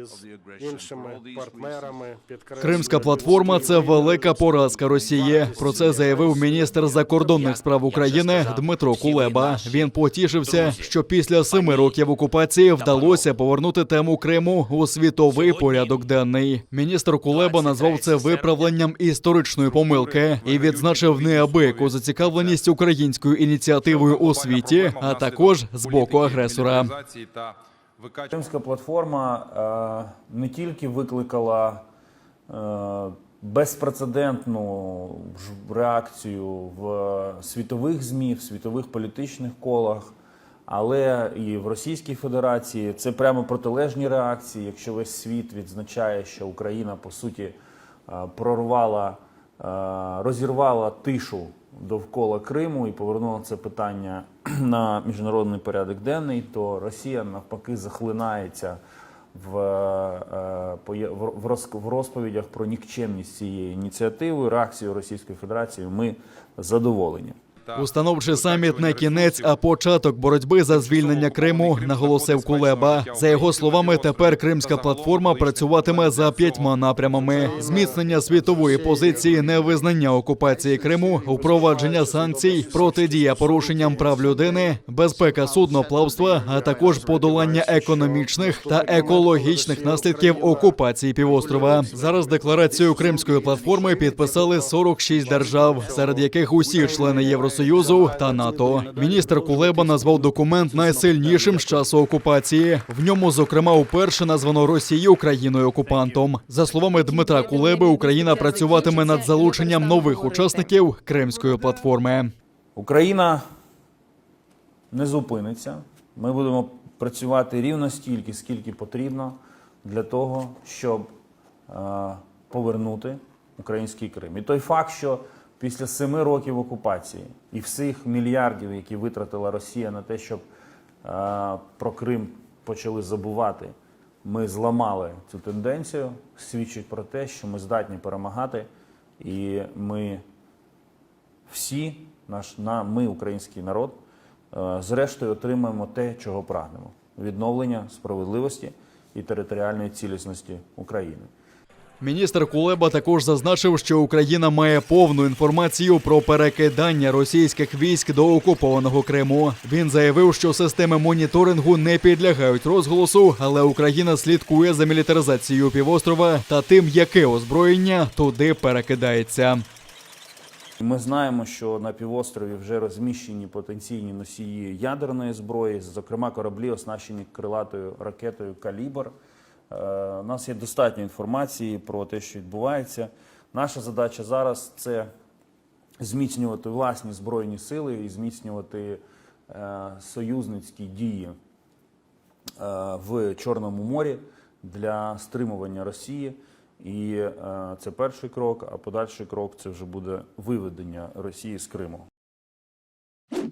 із іншими партнерами. Кримська платформа – це велика поразка Росії. Про це заявив міністр закордонних справ України Дмитро Кулеба. Він потішився, що після 7 років окупації вдалося повернути тему Криму у світовий порядок денний. Міністр Кулеба назвав це виправленням історичної помилки і відзначив неабияку зацікавленість українською ініціативою у світі, а також з боку агресора. Кримська платформа не тільки викликала безпрецедентну реакцію в світових ЗМІ, в світових політичних колах, але і в Російській Федерації. Це прямо протилежні реакції. Якщо весь світ відзначає, що Україна, по суті, розірвала тишу довкола Криму і повернула це питання на міжнародний порядок денний, то Росія навпаки захлинається в розповідях про нікчемність цієї ініціативи. Реакцією Російської Федерації ми задоволені. Установчий саміт не кінець, а початок боротьби за звільнення Криму, наголосив Кулеба. За його словами, тепер Кримська платформа працюватиме за 5 напрямами: зміцнення світової позиції, невизнання окупації Криму, впровадження санкцій, протидія порушенням прав людини, безпека судноплавства, а також подолання економічних та екологічних наслідків окупації півострова. Зараз декларацію Кримської платформи підписали 46 держав, серед яких усі члени Євросоюзу та НАТО. Міністр Кулеба назвав документ найсильнішим з часу окупації. В ньому, зокрема, вперше названо Росію країною-окупантом. За словами Дмитра Кулеби, Україна працюватиме над залученням нових учасників Кримської платформи. Україна не зупиниться. Ми будемо працювати рівно стільки, скільки потрібно для того, щоб повернути український Крим. І той факт, що після 7 років окупації і всіх мільярдів, які витратила Росія на те, щоб про Крим почали забувати, ми зламали цю тенденцію, свідчить про те, що ми здатні перемагати, і ми всі, ми, український народ, зрештою отримаємо те, чого прагнемо – відновлення справедливості і територіальної цілісності України. Міністр Кулеба також зазначив, що Україна має повну інформацію про перекидання російських військ до окупованого Криму. Він заявив, що системи моніторингу не підлягають розголосу, але Україна слідкує за мілітаризацією півострова та тим, яке озброєння туди перекидається. Ми знаємо, що на півострові вже розміщені потенційні носії ядерної зброї, зокрема кораблі, оснащені крилатою ракетою «Калібр». У нас є достатньо інформації про те, що відбувається. Наша задача зараз – це зміцнювати власні збройні сили і зміцнювати союзницькі дії в Чорному морі для стримування Росії. І це перший крок, а подальший крок – це вже буде виведення Росії з Криму.